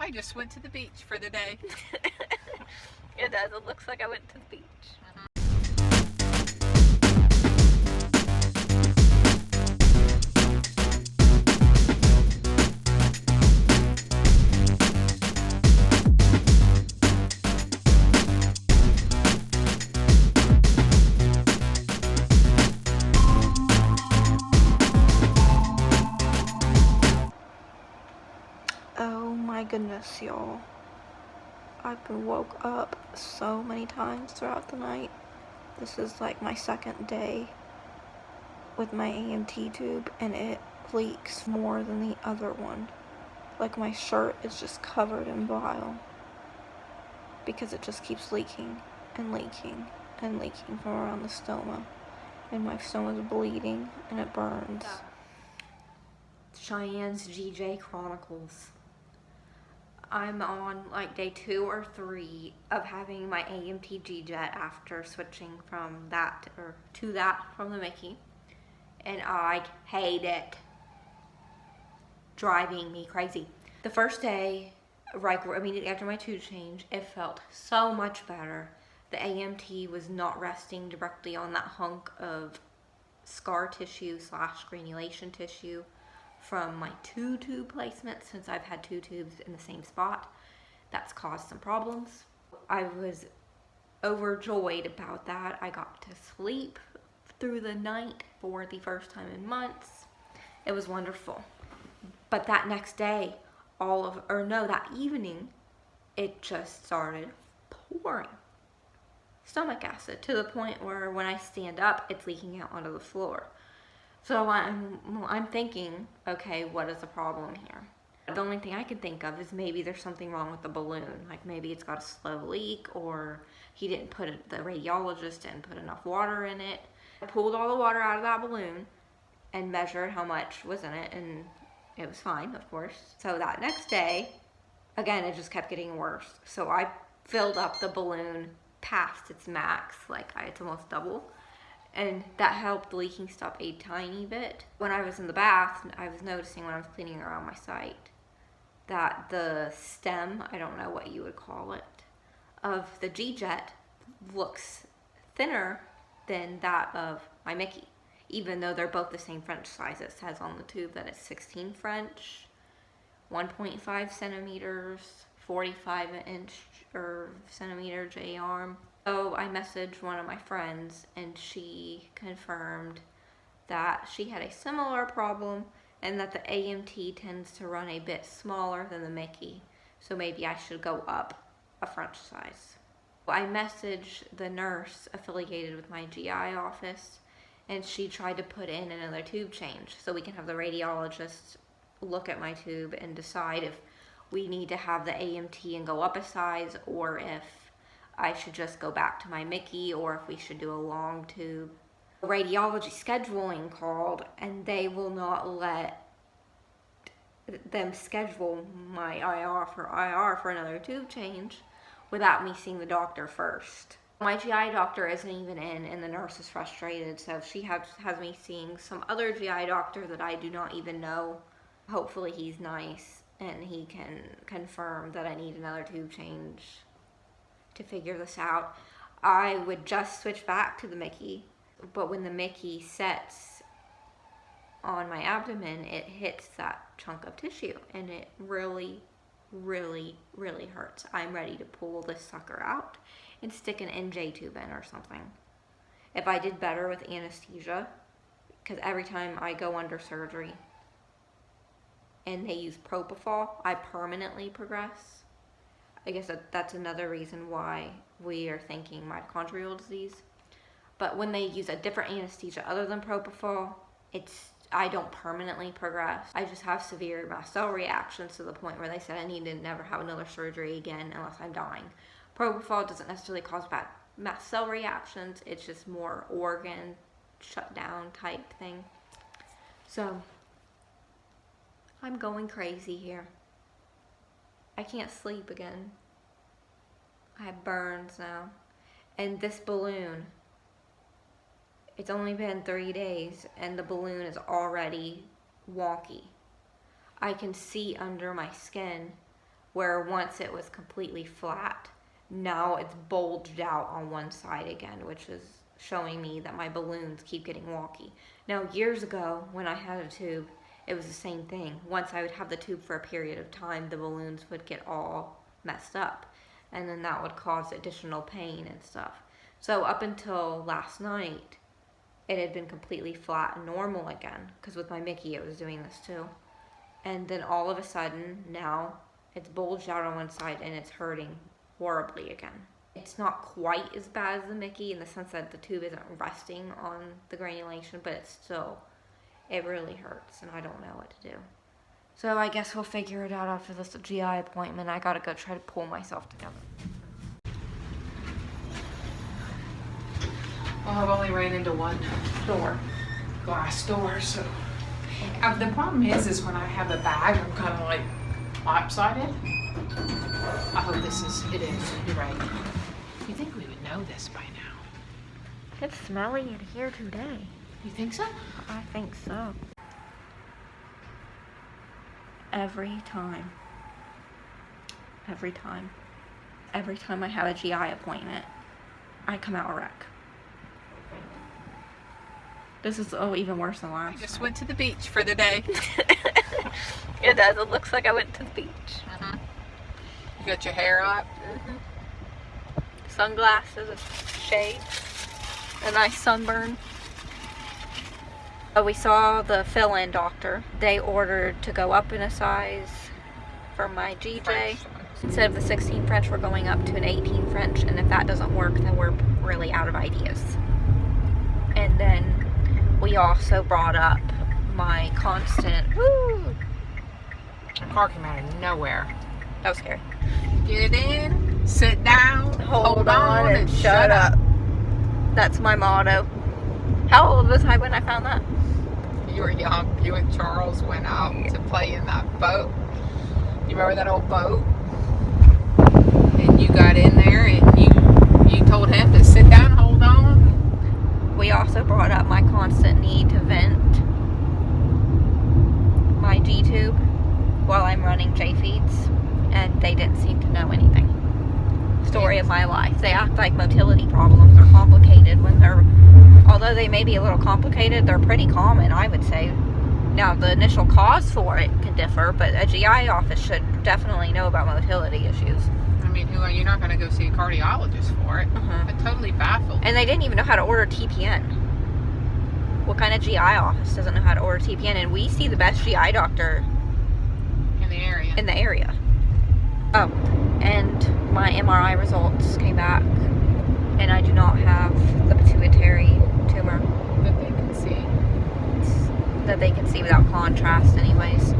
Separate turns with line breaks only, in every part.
I just went to the beach for the day.
It does. It looks like I went to the beach.
Oh my goodness, y'all. I've been woke up so many times throughout the night. This is like my second day with my AMT tube, and it leaks more than the other one. Like my shirt is just covered in bile because it just keeps leaking and leaking and leaking from around the stoma. And my stoma is bleeding and it burns.
Cheyenne's GJ Chronicles. I'm on like day 2 or 3 of having my AMT G-Jet after switching from that to that from the Mickey, and I hate it. Driving me crazy. The first day, right immediately after my tube change, it felt so much better. The AMT was not resting directly on that hunk of scar tissue / granulation tissue from my 2 tube placements, since I've had 2 tubes in the same spot. That's caused some problems. I was overjoyed about that. I got to sleep through the night for the first time in months. It was wonderful. But that next day, that evening, it just started pouring stomach acid to the point where when I stand up, it's leaking out onto the floor. So I'm thinking, okay, what is the problem here? The only thing I can think of is maybe there's something wrong with the balloon. Like maybe it's got a slow leak, or the radiologist didn't put enough water in it. I pulled all the water out of that balloon and measured how much was in it, and it was fine, of course. So that next day, again, it just kept getting worse. So I filled up the balloon past its max, it's almost double. And that helped the leaking stop a tiny bit. When I was in the bath, I was noticing when I was cleaning around my site that the stem, I don't know what you would call it, of the G-Jet looks thinner than that of my Mickey, even though they're both the same French size. It says on the tube that it's 16 French, 1.5 centimeters, 45 inch or centimeter J-arm. So I messaged one of my friends, and she confirmed that she had a similar problem and that the AMT tends to run a bit smaller than the Mickey. So maybe I should go up a French size. I messaged the nurse affiliated with my GI office, and she tried to put in another tube change so we can have the radiologist look at my tube and decide if we need to have the AMT and go up a size, or if I should just go back to my Mickey, or if we should do a long tube. Radiology scheduling called, and they will not let them schedule my IR for another tube change without me seeing the doctor first. My GI doctor isn't even in, and the nurse is frustrated, so she has me seeing some other GI doctor that I do not even know. Hopefully he's nice and he can confirm that I need another tube change to figure this out. I would just switch back to the Mickey, but when the Mickey sets on my abdomen, it hits that chunk of tissue, and it really, really, really hurts. I'm ready to pull this sucker out and stick an NJ tube in or something. If I did better with anesthesia, because every time I go under surgery and they use propofol, I permanently progress. I guess that's another reason why we are thinking mitochondrial disease. But when they use a different anesthesia other than propofol, I don't permanently progress. I just have severe mast cell reactions to the point where they said I need to never have another surgery again unless I'm dying. Propofol doesn't necessarily cause bad mast cell reactions. It's just more organ shutdown type thing. So I'm going crazy here. I can't sleep again. I have burns now. And this balloon, it's only been 3 days and the balloon is already wonky. I can see under my skin where once it was completely flat, now it's bulged out on one side again, which is showing me that my balloons keep getting wonky. Now, years ago, when I had a tube, it was the same thing. Once I would have the tube for a period of time, the balloons would get all messed up, and then that would cause additional pain and stuff. So up until last night, it had been completely flat and normal again, because with my Mickey it was doing this too. And then all of a sudden, now it's bulged out on one side and it's hurting horribly again. It's not quite as bad as the Mickey in the sense that the tube isn't resting on the granulation, but it's still, it really hurts and I don't know what to do. So I guess we'll figure it out after this GI appointment. I gotta go try to pull myself together.
Well, I've only ran into one glass door, so. The problem is when I have a bag, I'm kind of like lopsided. I hope it is, you're right. You think we would know this by now?
It's smelly in here today.
You think so?
I think so. Every time I have a GI appointment, I come out a wreck. This is even worse than last.
I just went to the beach for the day.
It does. It looks like I went to the beach.
You got your hair up.
Sunglasses, a shade, a nice sunburn. We saw the fill-in doctor. They ordered to go up in a size for my GJ. Instead of the 16 French, we're going up to an 18 French, and if that doesn't work, then we're really out of ideas. And then we also brought up my constant,
The car came out of nowhere.
that was scary.
Get in, sit down, hold on, and shut up.
That's my motto. How old was I when I found that?
You were young. You and Charles went out to play in that boat. You remember that old boat? And you got in there and you told him to sit down, hold on.
We also brought up my constant need to vent my G-tube while I'm running J-feeds, and they didn't seem to know anything. Story of my life. They act like motility problems are complicated when they're, although they may be a little complicated, they're pretty common, I would say. Now, the initial cause for it can differ, but a GI office should definitely know about motility issues.
I mean, you're not going to go see a cardiologist for it. I'm totally baffled.
And they didn't even know how to order TPN. What kind of GI office doesn't know how to order TPN? And we see the best GI doctor
In the area.
in the area. Oh, and my MRI results came back, and I do not have the pituitary tumor
That they can see.
that they can see without contrast anyways.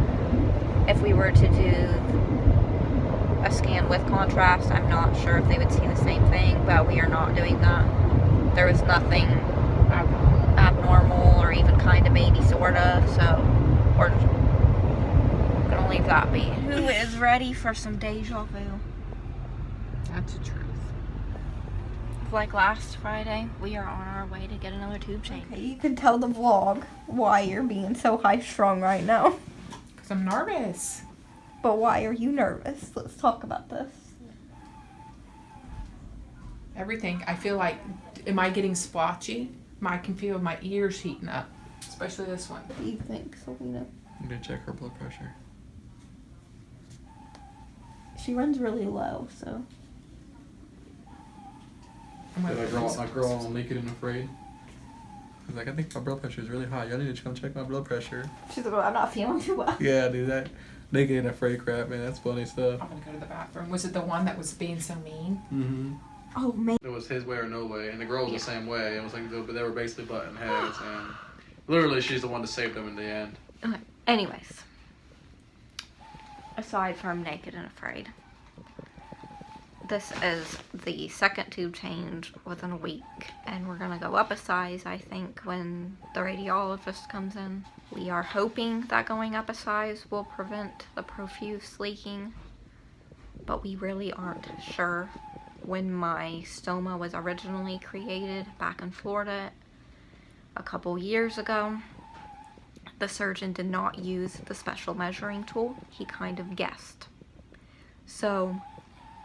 If we were to do a scan with contrast, I'm not sure if they would see the same thing, but we are not doing that. There was nothing abnormal or even kind of maybe sorta, so we're gonna leave that be. Who is ready for some deja vu?
That's the truth.
Like last Friday, we are on our way to get another tube change.
Okay, you can tell the vlog why you're being so high-strung right now.
Because I'm nervous.
But why are you nervous? Let's talk about this.
Everything. I feel like, am I getting splotchy? I can feel my ears heating up. Especially this one.
What do you think, Selena?
I'm gonna check her blood pressure.
She runs really low, so.
I'm
Did
gonna
my girl on Naked and Afraid? He's like, I think my blood pressure is really high. Y'all need to come check my blood pressure.
She's like, well, I'm not feeling too well.
Yeah, dude, that Naked and Afraid crap, man, that's funny stuff.
I'm gonna go to the bathroom. Was it the one that was being so mean?
Mm-hmm.
Oh, man.
It was his way or no way, and the girl was the same way. It was like they were basically butting heads, and literally she's the one that saved them in the end.
Okay. Anyways, aside from Naked and Afraid, this is the second tube change within a week, and we're gonna go up a size, I think, when the radiologist comes in. We are hoping that going up a size will prevent the profuse leaking, but we really aren't sure. When my stoma was originally created back in Florida a couple years ago, the surgeon did not use the special measuring tool. He kind of guessed. So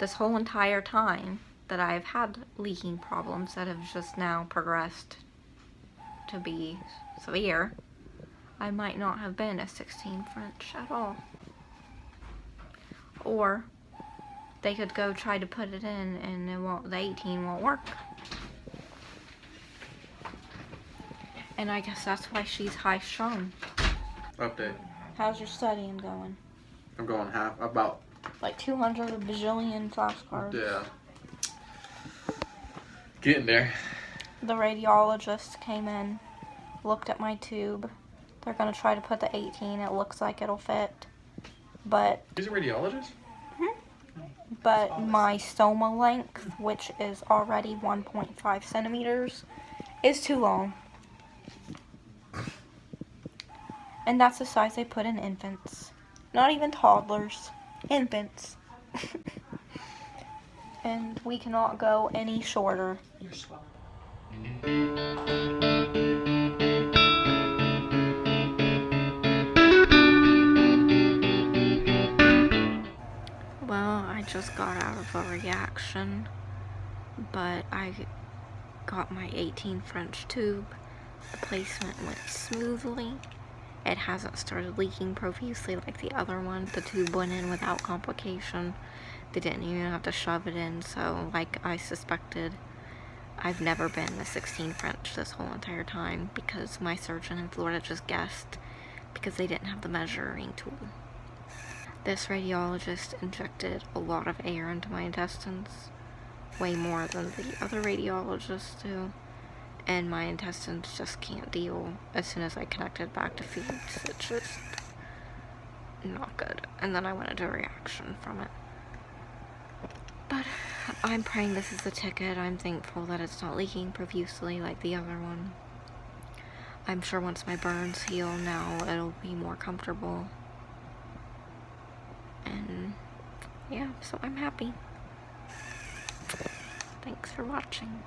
this whole entire time that I've had leaking problems that have just now progressed to be severe, I might not have been a 16 French at all. Or they could go try to put it in and the 18 won't work. And I guess that's why she's high strung.
Update.
How's your studying going?
I'm going half, about,
Like 200 bajillion flashcards.
yeah. Getting there.
The radiologist came in, looked at my tube. They're gonna try to put the 18. It looks like it'll fit. But
He's a radiologist?
my stoma length, which is already 1.5 centimeters, is too long. And that's the size they put in infants. Not even toddlers. Infants. And we cannot go any shorter.
You're swelling.
Well, I just got out of a reaction, but I got my 18 French tube. The placement went smoothly. It hasn't started leaking profusely like the other one. The tube went in without complication. They didn't even have to shove it in, so like I suspected, I've never been a 16 French this whole entire time because my surgeon in Florida just guessed because they didn't have the measuring tool. This radiologist injected a lot of air into my intestines, way more than the other radiologists do, and my intestines just can't deal as soon as I connected back to feeds. It's just not good. And then I went into a reaction from it. But I'm praying this is the ticket. I'm thankful that it's not leaking profusely like the other one. I'm sure once my burns heal now, it'll be more comfortable. And yeah, so I'm happy. Thanks for watching.